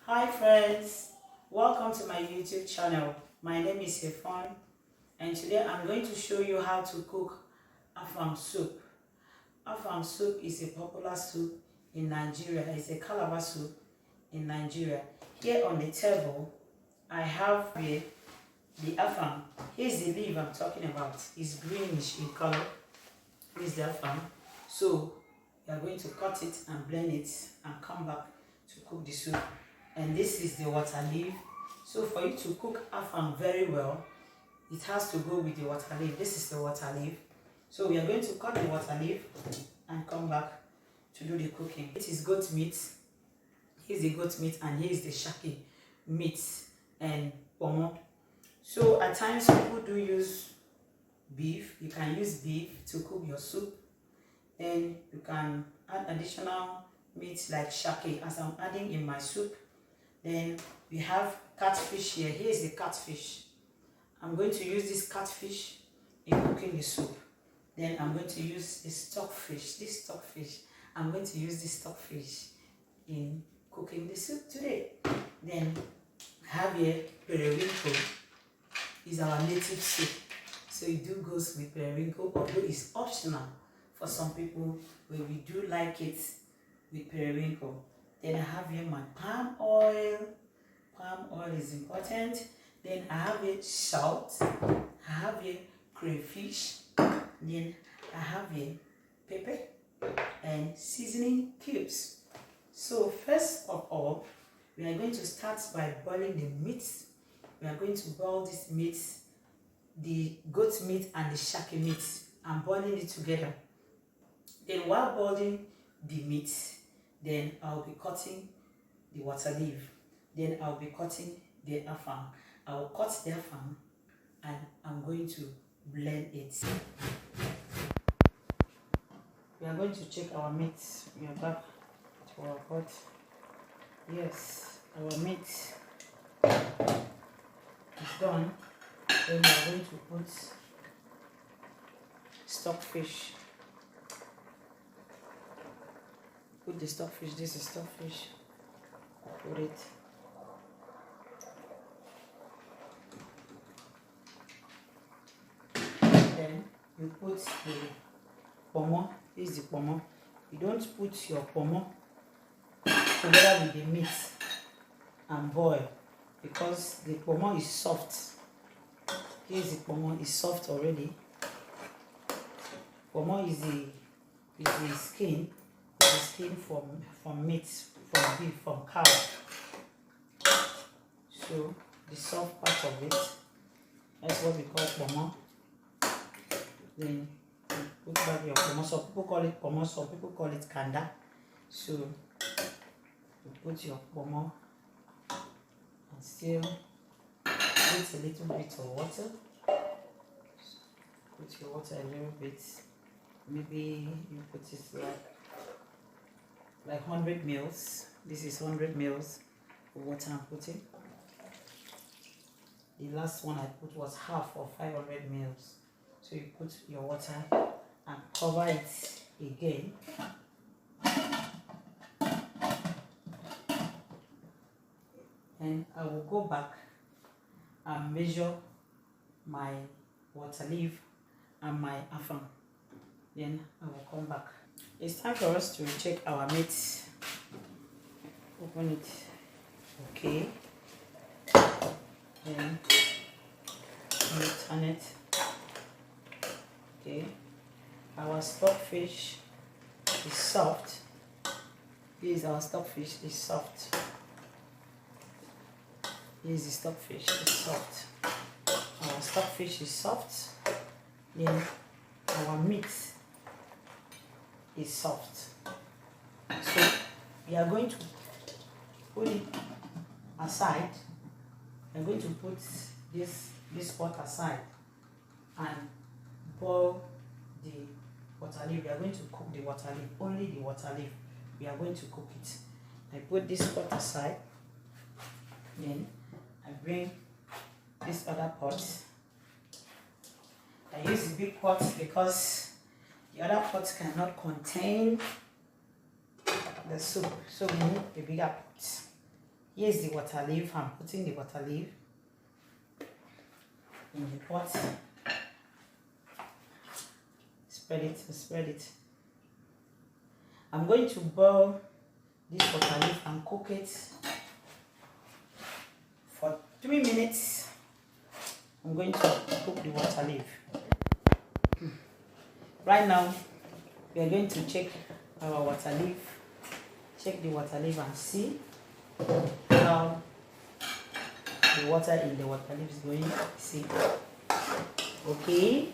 Hi friends, welcome to my YouTube channel. My name is Afang and today I'm going to show you how to cook Afang soup. Afang soup is a popular soup in Nigeria. It's a Calabar soup in Nigeria. Here on the table, I have the Afang. Here's the leaf I'm talking about. It's greenish in color. Here's the Afang. So we are going to cut it and blend it and come back to cook the soup. And this is the water leaf. So for you to cook Afang very well, it has to go with the water leaf. This is the water leaf. So we are going to cut the water leaf and come back to do the cooking. It is goat meat. Here's the goat meat and here's the shaki meat and pomo. So at times people do use beef. You can use beef to cook your soup. And you can add additional meat like shaki as I'm adding in my soup. Then we have catfish here. Here's the catfish. I'm going to use this catfish in cooking the soup. Then I'm going to use the stockfish. I'm going to use this stockfish in cooking the soup today. Then I have here periwinkle. Is our native soup. So it do goes with periwinkle, although it's optional for some people, where we do like it with periwinkle. Then I have here my palm oil. Palm oil is important. Then I have here salt. I have here crayfish. Then I have here pepper and seasoning cubes. So first of all, we are going to start by boiling the meat. We are going to boil this meat, the goat meat and the shaki meat, and boiling it together. Then while boiling the meat, then I'll be cutting the water leaf. Then I'll be cutting the Afang. I'll cut the Afang and I'm going to blend it. We are going to check our meat. We are back to our pot. Yes, our meat is done. Then we are going to put stockfish. Put the stockfish. This is stockfish. Put it. Then you put the pomo. This is the pomo. You don't put your pomo together with the meat and boil, because the pomo is soft. Here's the pomo. It's soft already. Pomo is the skin. The skin from meat, from beef, from cow. So the soft part of it, that's what we call pomo. Then you put back your pomo. Some people call it pomo, some people call it kanda. So you put your pomo and still put a little bit of water. Put your water a little bit. Maybe you put it like 100 mils. This is 100 mils of water I'm putting. The last one I put was half of 500 mils. So you put your water and cover it again. And I will go back and measure my water leaf and my Afang. Then I will come back. It's time for us to check our meat. Open it. Okay. Then we turn it. Okay. Our stockfish is soft. This is our stockfish. It's soft. This is the stockfish. It's soft. Our stockfish is soft. Then our meat is soft. So we are going to put it aside. I'm going to put this pot aside and boil the water leaf. We are going to cook the water leaf, only the water leaf. We are going to cook it. I put this pot aside. Then I bring this other pot. I use the big pot because the other pot cannot contain the soup, so we need a bigger pot. Here's the water leaf. I'm putting the water leaf in the pot. Spread it, spread it. I'm going to boil this water leaf and cook it for 3 minutes. I'm going to cook the water leaf. Right now, we are going to check our water leaf. Check the water leaf and see how the water in the water leaf is going. See, okay,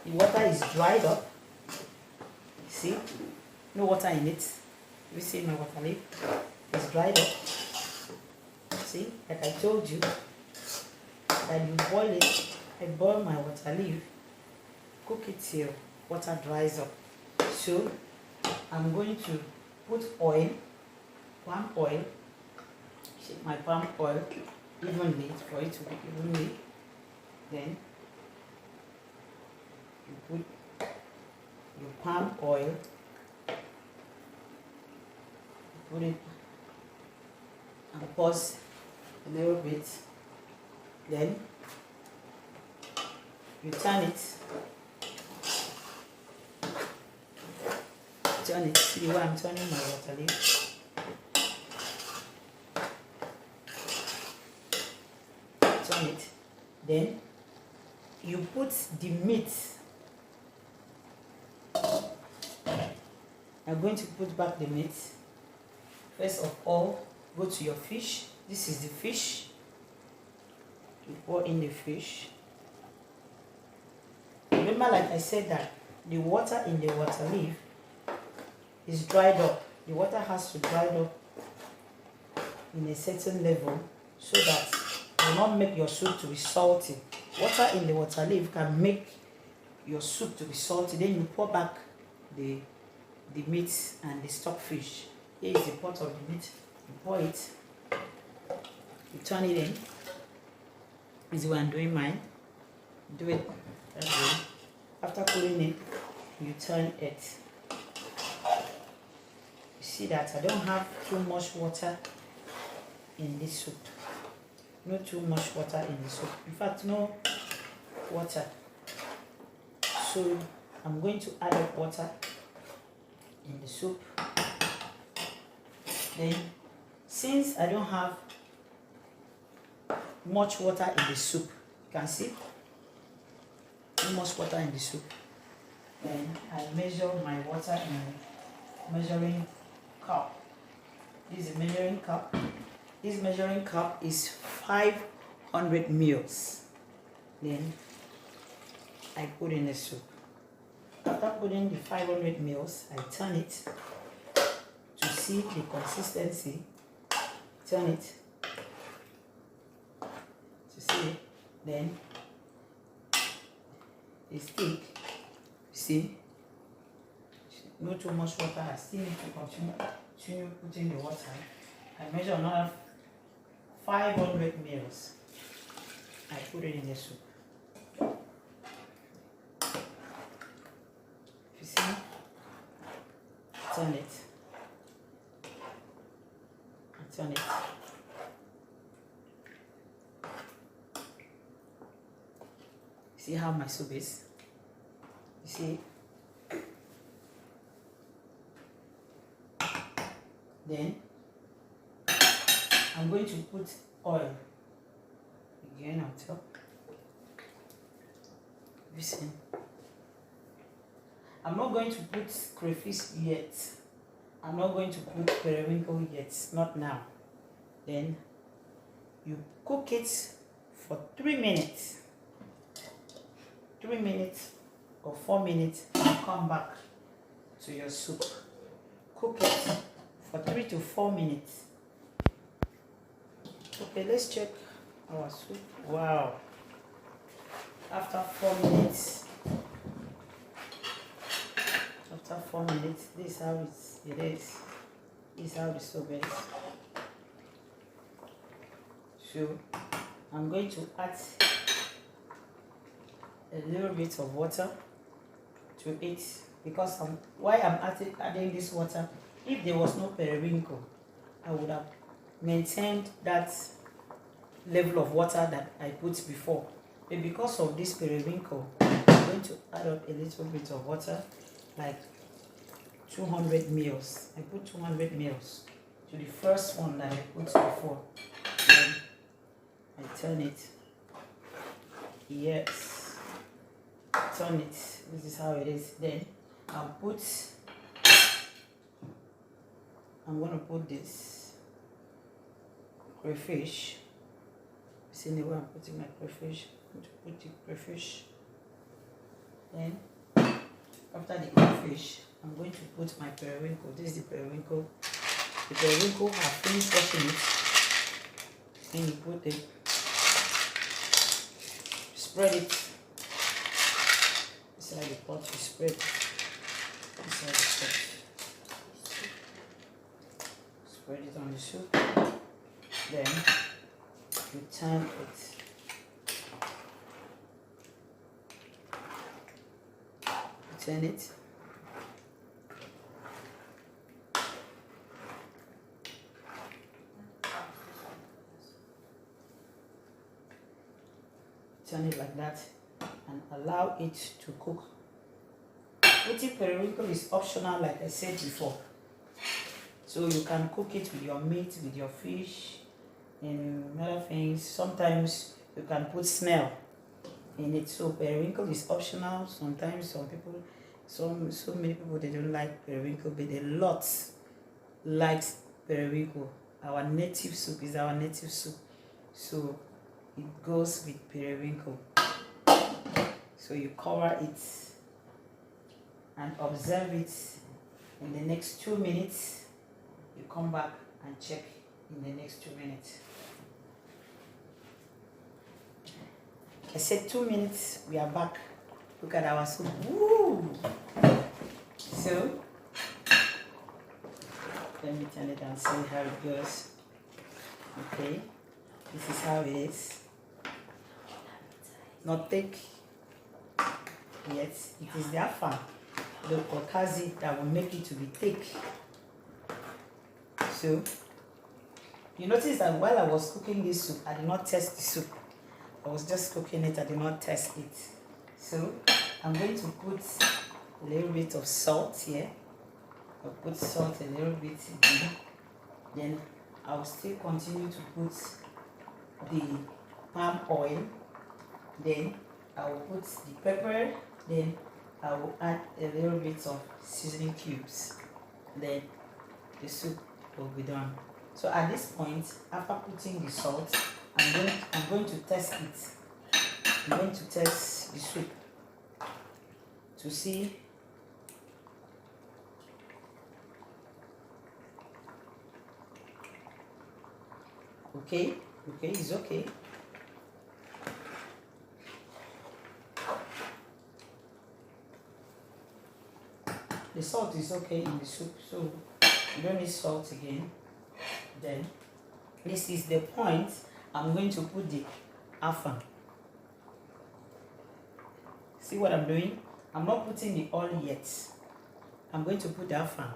the water is dried up. See, no water in it. You see my water leaf is dried up. See, like I told you that you boil it. I boil my water leaf, cook it till water dries up. So I'm going to put oil, palm oil, shake my palm oil evenly for it to be evenly. Then you put your palm oil, put it and pause a little bit. Then you turn it. Turn it. See why I'm turning my water leaf. Turn it. Then you put the meat. I'm going to put back the meat. First of all, go to your fish. This is the fish. You pour in the fish. Remember, like I said, that the water in the water leaf is dried up. The water has to dry up in a certain level so that it will not make your soup to be salty. Water in the water leaf can make your soup to be salty. Then you pour back the meat and the stockfish. Here is the pot of the meat. You pour it. You turn it in. This is what I'm doing mine. Do it that way. After putting it, you turn it. You see that I don't have too much water in this soup. Not too much water in the soup. In fact, no water. So I'm going to add up water in the soup. Then, since I don't have much water in the soup, you can see too much water in the soup. Then I measure my water in a measuring cup. This is a measuring cup. This measuring cup is 500 mils. Then I put in the soup. After putting the 500 mils, I turn it to see the consistency. Turn it to see it. Then it's thick. See, not too much water. I still need to continue putting the water. I measure another 500 mils. I put it in the soup. You see, turn it. Turn it. See how my soup is? You see? Then I'm going to put oil again on top. You see? I'm not going to put crayfish yet. I'm not going to put periwinkle yet. Not now. Then you cook it for 3 minutes. 3 minutes or 4 minutes and come back to your soup. Cook it for 3 to 4 minutes. Okay, let's check our soup. Wow. After 4 minutes, this is how it is. This is how the soup is. So I'm going to add a little bit of water to it, because why I'm adding this water. If there was no periwinkle, I would have maintained that level of water that I put before. But because of this periwinkle, I'm going to add up a little bit of water, like 200 mils. I put 200 mils to the first one that I put before. Then I turn it. Yes. Turn it. This is how it is. Then I'm gonna put this crayfish. See the way I'm putting my crayfish. I'm going to put the crayfish. Then after the crayfish, I'm going to put my periwinkle. This is the periwinkle. The periwinkle, I finished washing it. Then you put it, spread it inside the pot. You spread it inside the pot. Spread it on the soup. Then you turn it. Turn it. Turn it like that and allow it to cook. Putting periwinkle is optional, like I said before. So you can cook it with your meat, with your fish, and other things. Sometimes you can put snail in it. So periwinkle is optional. Sometimes so many people, they don't like periwinkle, but a lot likes periwinkle. Our native soup is our native soup, so it goes with periwinkle. So you cover it and observe it. In the next 2 minutes, you come back and check in the next 2 minutes. I said 2 minutes, we are back. Look at our soup. Woo! So let me turn it and see how it goes. Okay, this is how it is. Not thick. Yes, it is the Afang, the Okazi, that will make it to be thick. So you notice that while I was cooking this soup, I did not test the soup. I was just cooking it, I did not test it. So I'm going to put a little bit of salt here. I'll put salt a little bit in. Then I'll still continue to put the palm oil. Then I will put the pepper. Then I will add a little bit of seasoning cubes. Then the soup will be done. So at this point, after putting the salt, I'm going to test it. I'm going to test the soup to see okay, it's okay. The salt is okay in the soup, so you don't need salt again. Then this is the point. I'm going to put the Afang. See what I'm doing? I'm not putting the oil yet. I'm going to put the Afang.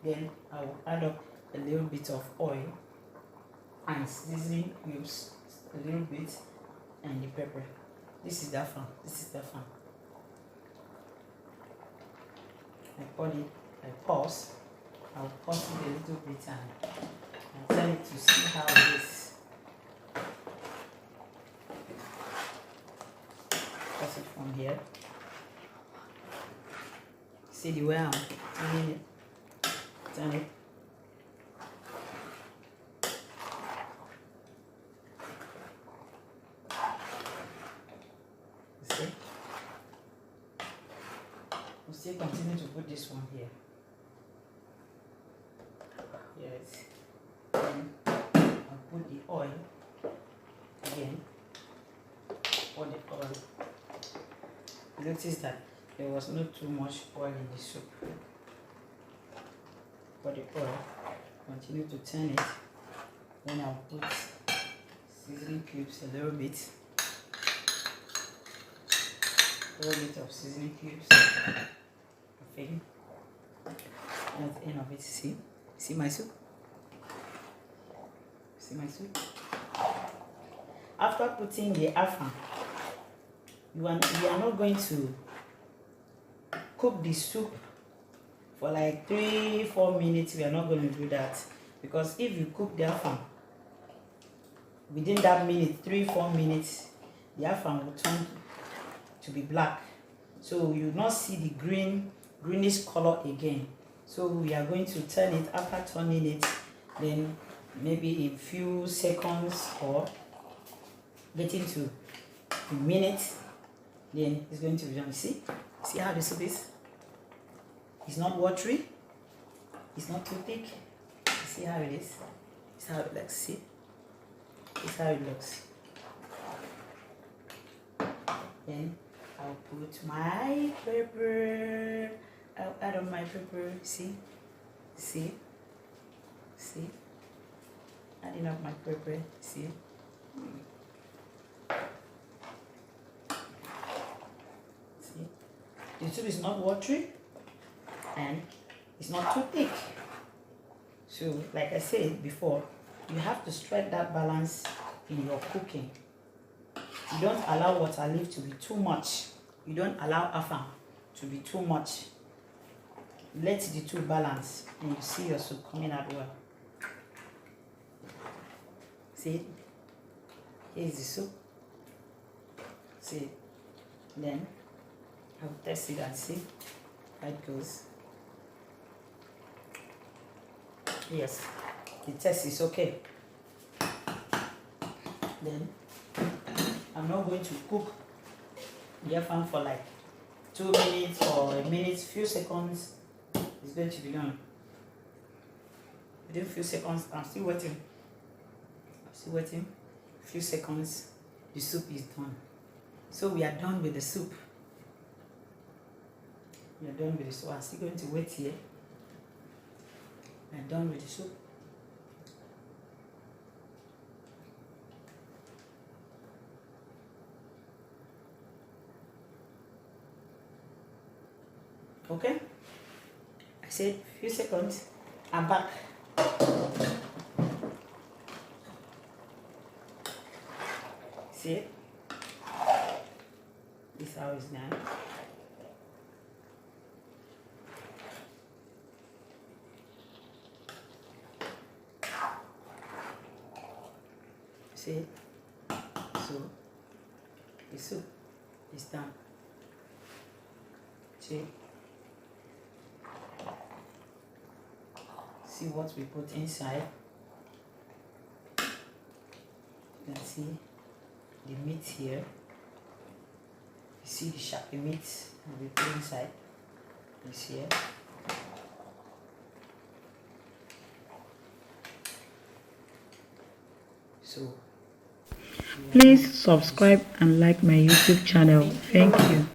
Then I will add up a little bit of oil and seasoning cubes, a little bit, and the pepper. This is the Afang. This is the Afang. I pause. I'll pause it a little bit and tell it to see how it is. Pause it from here. See the way I'm turning it. Turn it. See? We'll still continue to put this one here. Yes. Then I'll put the oil again. Pour the oil. Notice that there was not too much oil in the soup. Pour the oil. Continue to turn it. Then I'll put seasoning cubes a little bit. A little bit of seasoning cubes. Okay. That's the end of it. See my soup? See my soup? After putting the afang, we are not going to cook the soup for like 3-4 minutes. We are not going to do that, because if you cook the afang within that minute, 3-4 minutes, the afang will turn to be black, so you will not see the greenish color again. So we are going to turn it. After turning it, then maybe a few seconds or getting to a minute, then it's going to be done. See how the soup is? It's not watery, it's not too thick. See how it is? It's how it looks. See, it's how it looks. Then I'll put my pepper. I'll add on my pepper. See, adding up my pepper. See. The soup is not watery and it's not too thick. So, like I said before, you have to strike that balance in your cooking. You don't allow waterleaf to be too much. You don't allow afang to be too much. Let the two balance, and you see your soup coming out well. See, here's the soup. See, then I'll test it and see how it goes. Yes, the test is okay. Then I'm not going to cook the afang for like 2 minutes or a minute, few seconds. It's going to be done. Within a few seconds, I'm still waiting. Few seconds, the soup is done. So we are done with the soup. We are done with the soup. I'm still going to wait here. We are done with the soup. Okay? I said few seconds. I'm back. See it? This is how it's done. See it? So the soup is done. See? See what we put inside. You can see the meat here. You see the sharpie meat that we put inside is here. So please subscribe and like my YouTube channel. Thank you.